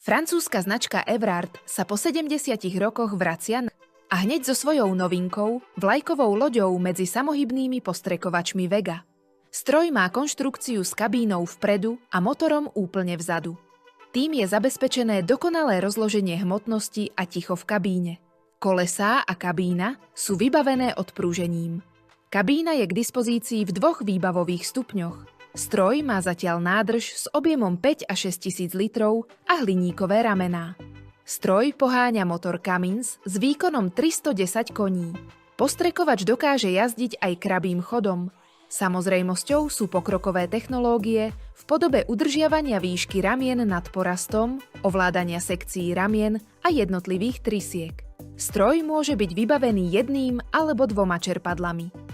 Francúzska značka Everard sa po 70 rokoch vracia a hneď so svojou novinkou, vlajkovou loďou medzi samohybnými postrekovačmi Vega. Stroj má konštrukciu s kabínou vpredu a motorom úplne vzadu. Tým je zabezpečené dokonalé rozloženie hmotnosti a ticho v kabíne. Kolesá a kabína sú vybavené odprúžením. Kabína je k dispozícii v 2 výbavových stupňoch. Stroj má zatiaľ nádrž s objemom 5 až 6 tisíc litrov a hliníkové ramená. Stroj poháňa motor Cummins s výkonom 310 koní. Postrekovač dokáže jazdiť aj krabým chodom. Samozrejmosťou sú pokrokové technológie v podobe udržiavania výšky ramien nad porastom, ovládania sekcií ramien a jednotlivých trysiek. Stroj môže byť vybavený 1 alebo 2 čerpadlami.